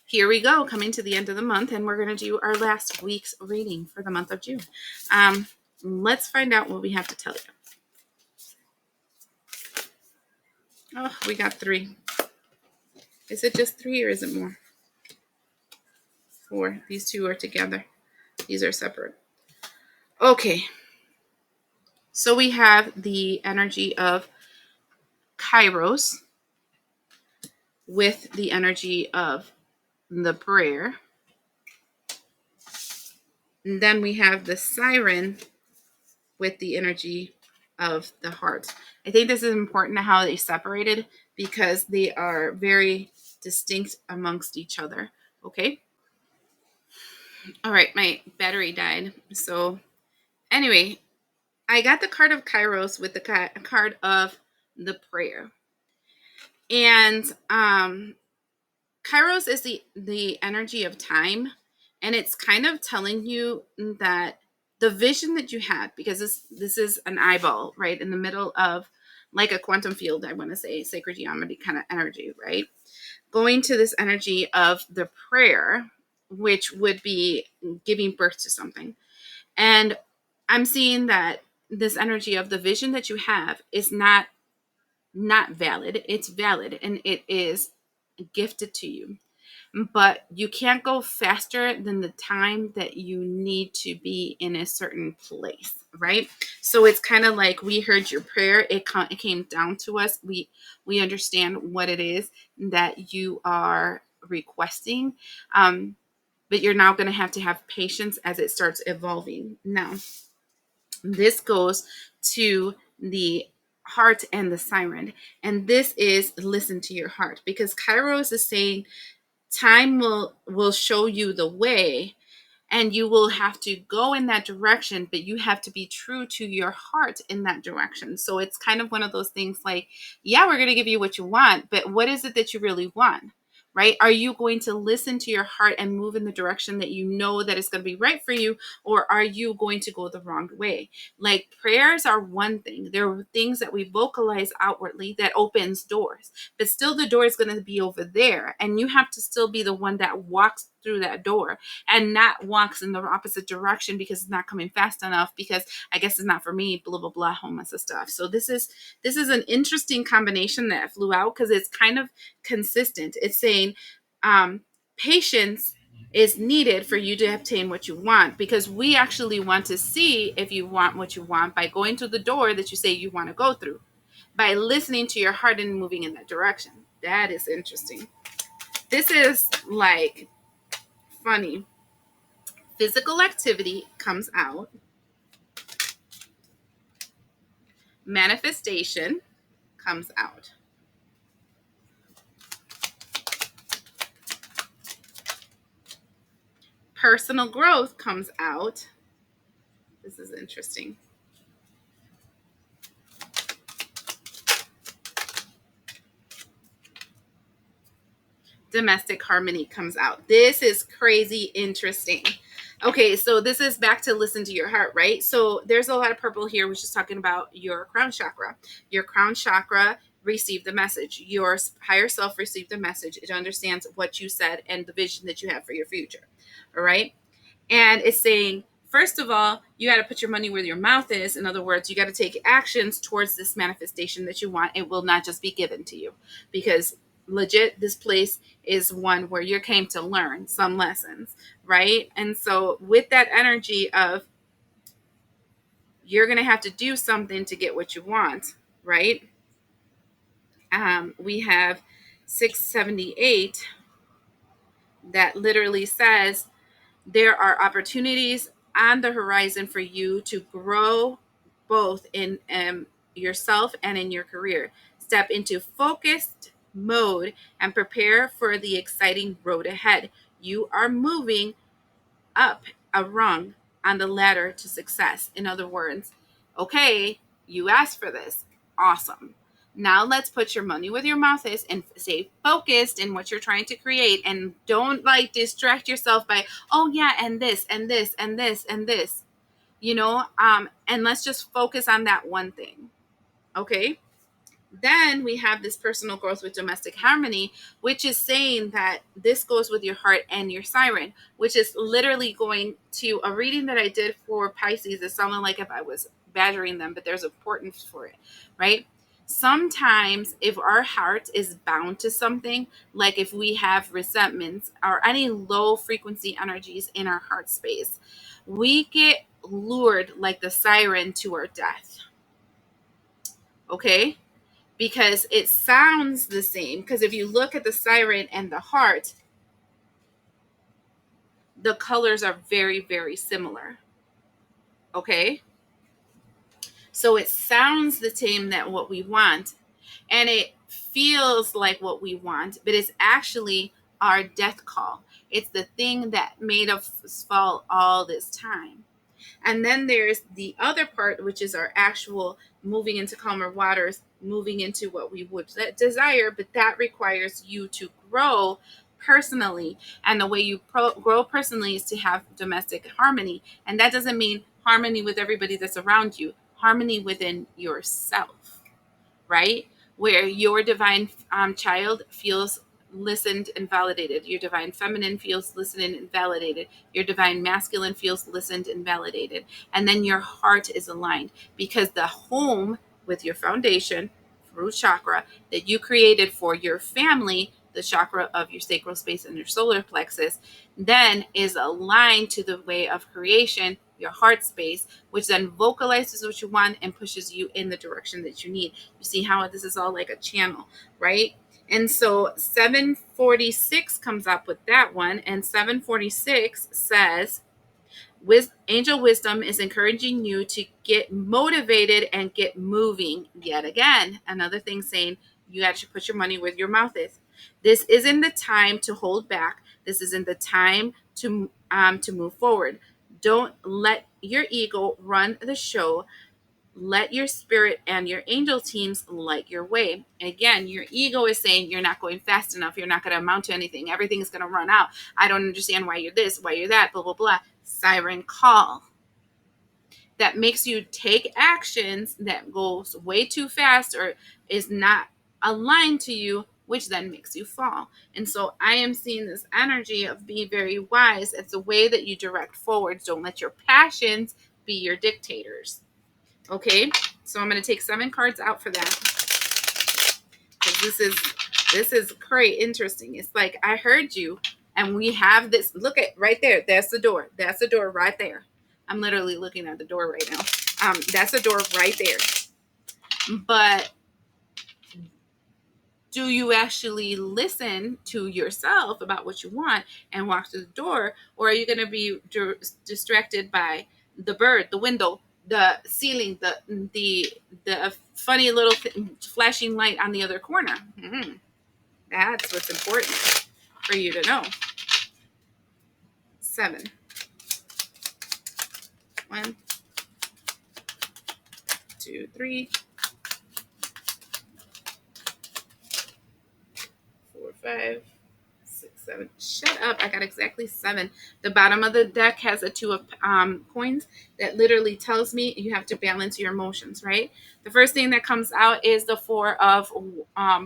here we go, coming to the end of the month, and we're going to do our last week's reading for the month of June. Let's find out what we have to tell you. Oh, we got 3. Is it just 3 or is it more? 4. These 2 are together. These are separate. Okay. So we have the energy of Kairos with the energy of the prayer. And then we have the siren with the energy of the heart. I think this is important to how they separated because they are very distinct amongst each other. Okay. All right. My battery died. So anyway, I got the card of Kairos with the card of the prayer. And Kairos is the energy of time. And it's kind of telling you that the vision that you had, because this is an eyeball, right, in the middle of like a quantum field, I want to say, sacred geometry kind of energy, right? Going to this energy of the prayer, which would be giving birth to something. And I'm seeing that this energy of the vision that you have is not valid. It's valid and it is gifted to you. But you can't go faster than the time that you need to be in a certain place, right? So it's kind of like we heard your prayer. It came down to us. We understand what it is that you are requesting. But you're now going to have patience as it starts evolving. Now, this goes to the heart and the siren. And this is listen to your heart, because Kairos is saying time will show you the way and you will have to go in that direction, but you have to be true to your heart in that direction. So it's kind of one of those things like, yeah, we're going to give you what you want, but what is it that you really want? Right? Are you going to listen to your heart and move in the direction that you know that is going to be right for you? Or are you going to go the wrong way? Like prayers are one thing. There are things that we vocalize outwardly that opens doors, but still the door is going to be over there. And you have to still be the one that walks through that door and not walks in the opposite direction because it's not coming fast enough, because I guess it's not for me, blah, blah, blah, whole mess of stuff. So this is an interesting combination that flew out because it's kind of consistent. It's saying patience is needed for you to obtain what you want, because we actually want to see if you want what you want by going to the door that you say you want to go through, by listening to your heart and moving in that direction. That is interesting. This is like funny. Physical activity comes out. Manifestation comes out. Personal growth comes out. This is interesting. Domestic harmony comes out. This is crazy interesting. Okay, so this is back to listen to your heart, right? So there's a lot of purple here, which is talking about your crown chakra. Your crown chakra received the message. Your higher self received the message. It understands what you said and the vision that you have for your future. All right. And it's saying, first of all, you got to put your money where your mouth is. In other words, you got to take actions towards this manifestation that you want. It will not just be given to you, because legit, this place is one where you came to learn some lessons, right? And so with that energy of you're going to have to do something to get what you want, right? We have 678 that literally says there are opportunities on the horizon for you to grow both in yourself and in your career. Step into focused mode and prepare for the exciting road ahead. You are moving up a rung on the ladder to success. In other words, okay, you asked for this. Awesome. Now let's put your money where your mouth is and stay focused in what you're trying to create, and don't like distract yourself by, oh yeah, and this and this and this and this, and let's just focus on that one thing. Okay. Then we have this personal growth with domestic harmony, which is saying that this goes with your heart and your siren, which is literally going to a reading that I did for Pisces. It sounded like if I was badgering them, but there's importance for it, right? Sometimes if our heart is bound to something, like if we have resentments or any low frequency energies in our heart space, we get lured like the siren to our death. Okay? Because it sounds the same. Because if you look at the siren and the heart, the colors are very, very similar. Okay? So it sounds the same that what we want, and it feels like what we want, but it's actually our death call. It's the thing that made us fall all this time. And then there's the other part, which is our actual moving into calmer waters, moving into what we would desire, but that requires you to grow personally. And the way you grow personally is to have domestic harmony. And that doesn't mean harmony with everybody that's around you, harmony within yourself, right? Where your divine child feels listened and validated. Your divine feminine feels listened and validated. Your divine masculine feels listened and validated. And then your heart is aligned, because the home with your foundation, root chakra, that you created for your family, the chakra of your sacral space and your solar plexus, then is aligned to the way of creation, your heart space, which then vocalizes what you want and pushes you in the direction that you need. You see how this is all like a channel, right? And so 746 comes up with that one. And 746 says, angel wisdom is encouraging you to get motivated and get moving. Yet again, another thing saying you actually put your money where your mouth is. This isn't the time to hold back. This isn't the time to move forward. Don't let your ego run the show. Let your spirit and your angel teams light your way. Again, your ego is saying you're not going fast enough. You're not going to amount to anything. Everything's going to run out. I don't understand why you're this, why you're that, blah, blah, blah. Siren call. That makes you take actions that goes way too fast or is not aligned to you, which then makes you fall. And so I am seeing this energy of being very wise. It's a way that you direct forwards. Don't let your passions be your dictators. Okay, so I'm going to take 7 cards out for that, because this is very interesting. It's like I heard you, and we have this. Look at right there. That's the door. That's the door right there. I'm literally looking at the door right now. That's the door right there. But do you actually listen to yourself about what you want and walk through the door, or are you going to be distracted by the bird, the window, the ceiling, the funny little flashing light on the other corner? That's what's important for you to know. 7. 1, 2, 3, 4, 5, 6, 7. Shut up. I got exactly 7. The bottom of the deck has a 2 of coins that literally tells me you have to balance your emotions, right? The first thing that comes out is the 4 of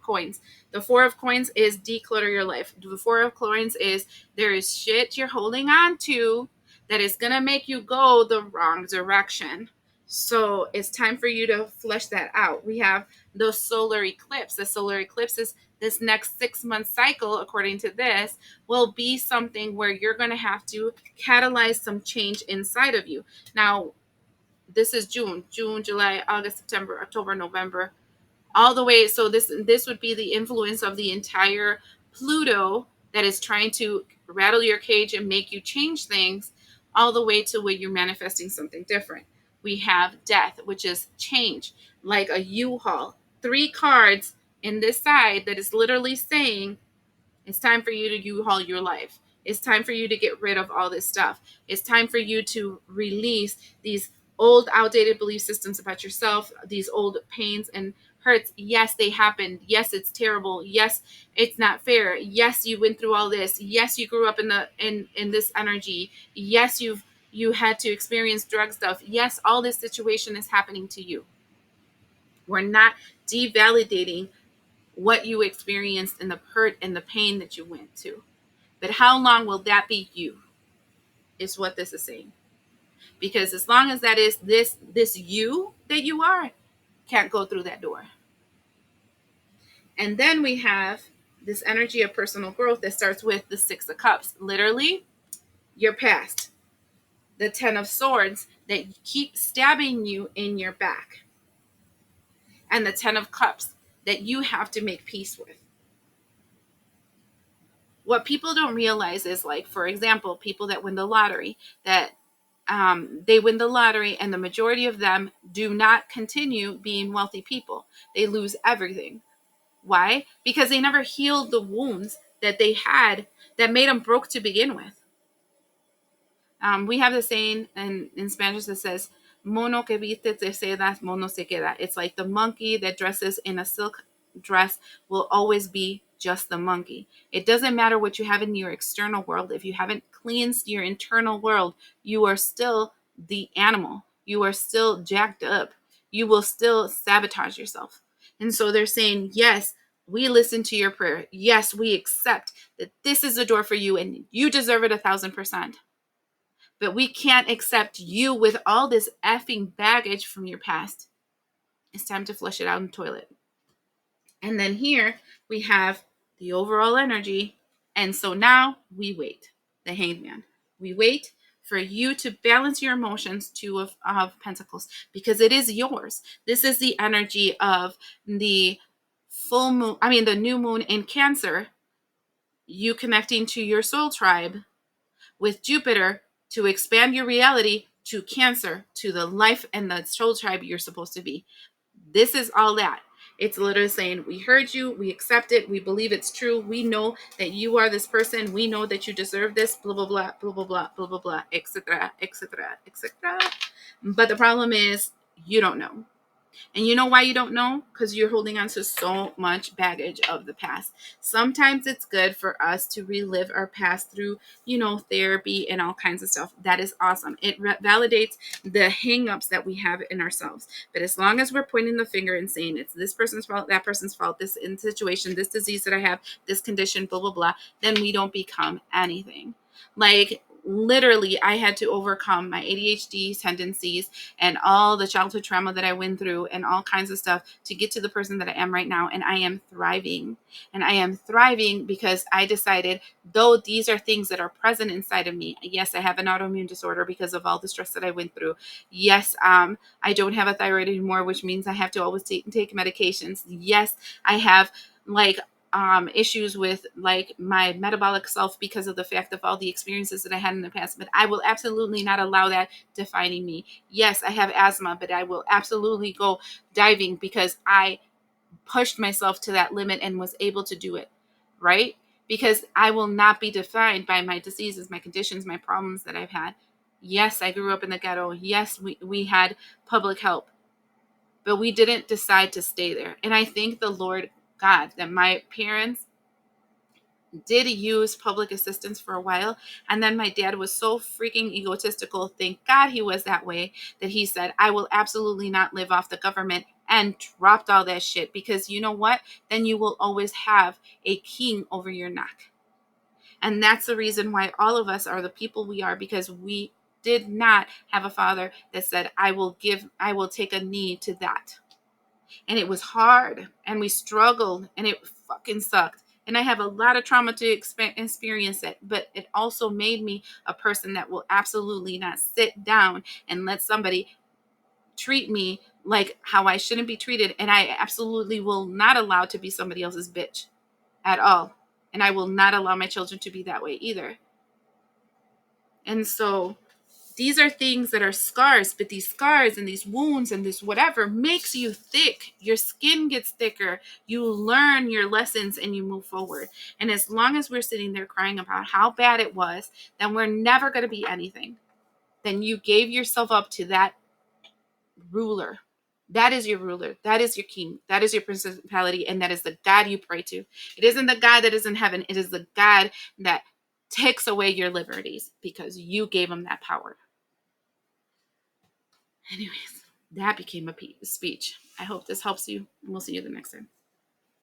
coins. The 4 of coins is declutter your life. The 4 of coins is there is shit you're holding on to that is going to make you go the wrong direction. So it's time for you to flesh that out. We have the solar eclipse. The solar eclipse is this next 6-month cycle, according to this, will be something where you're going to have to catalyze some change inside of you. Now, this is June, July, August, September, October, November, all the way. So this would be the influence of the entire Pluto that is trying to rattle your cage and make you change things, all the way to where you're manifesting something different. We have death, which is change, like a U-Haul. 3 cards in this side that is literally saying it's time for you to U-Haul your life. It's time for you to get rid of all this stuff. It's time for you to release these old, outdated belief systems about yourself, these old pains and hurts. Yes, they happened. Yes, it's terrible. Yes, it's not fair. Yes, you went through all this. Yes, you grew up in this energy. Yes, you had to experience drug stuff. Yes, all this situation is happening to you. We're not devalidating what you experienced and the hurt and the pain that you went to. But how long will that be you? Is what this is saying. Because as long as that is this you that you are, can't go through that door. And then we have this energy of personal growth that starts with the Six of Cups. Literally, your past. The Ten of Swords that keep stabbing you in your back. And the Ten of Cups that you have to make peace with. What people don't realize is, like, for example, people that win the lottery, that they win the lottery and the majority of them do not continue being wealthy people. They lose everything. Why? Because they never healed the wounds that they had that made them broke to begin with. We have the saying in Spanish that says, mono que viste de seda, mono se queda. It's like the monkey that dresses in a silk dress will always be just the monkey. It doesn't matter what you have in your external world. If you haven't cleansed your internal world, you are still the animal. You are still jacked up. You will still sabotage yourself. And so they're saying, yes, we listen to your prayer. Yes, we accept that this is the door for you and you deserve it 1,000%. But we can't accept you with all this effing baggage from your past. It's time to flush it out in the toilet. And then here we have the overall energy. And so now we wait. The Hanged Man. We wait for you to balance your emotions, Two of Pentacles, because it is yours. This is the energy of the the new moon in Cancer, you connecting to your soul tribe with Jupiter to expand your reality to Cancer, to the life and the soul tribe you're supposed to be. This is all that. It's literally saying, we heard you, we accept it, we believe it's true, we know that you are this person, we know that you deserve this, blah, blah, blah, blah, blah, blah, blah, blah, blah, etc., etc., etc. But the problem is, you don't know. And you know why you don't know? Because you're holding on to so much baggage of the past. Sometimes it's good for us to relive our past through, therapy and all kinds of stuff. That is awesome. It validates the hangups that we have in ourselves. But as long as we're pointing the finger and saying it's this person's fault, that person's fault, this situation, this disease that I have, this condition, blah, blah, blah, then we don't become anything. Like, literally, I had to overcome my ADHD tendencies and all the childhood trauma that I went through and all kinds of stuff to get to the person that I am right now. And I am thriving. And I am thriving because I decided, though these are things that are present inside of me. Yes, I have an autoimmune disorder because of all the stress that I went through. Yes, I don't have a thyroid anymore, which means I have to always take medications. Yes, I have issues with like my metabolic self because of the fact of all the experiences that I had in the past, but I will absolutely not allow that defining me. Yes, I have asthma, but I will absolutely go diving because I pushed myself to that limit and was able to do it, right? Because I will not be defined by my diseases, my conditions, my problems that I've had. Yes, I grew up in the ghetto. Yes, we had public help, but we didn't decide to stay there. And I thank the Lord God that my parents did use public assistance for a while. And then my dad was so freaking egotistical, thank God he was that way, that he said, I will absolutely not live off the government, and dropped all that shit. Because you know what? Then you will always have a king over your neck. And that's the reason why all of us are the people we are, because we did not have a father that said, I will take a knee to that. And it was hard and we struggled and it fucking sucked. And I have a lot of trauma to experience it, but it also made me a person that will absolutely not sit down and let somebody treat me like how I shouldn't be treated. And I absolutely will not allow to be somebody else's bitch at all. And I will not allow my children to be that way either. And so these are things that are scars, but these scars and these wounds and this whatever makes you thick. Your skin gets thicker. You learn your lessons and you move forward. And as long as we're sitting there crying about how bad it was, then we're never going to be anything. Then you gave yourself up to that ruler. That is your ruler. That is your king. That is your principality. And that is the God you pray to. It isn't the God that is in heaven. It is the God that takes away your liberties because you gave him that power. Anyways, That became a speech. I hope this helps you, and we'll see you the next time.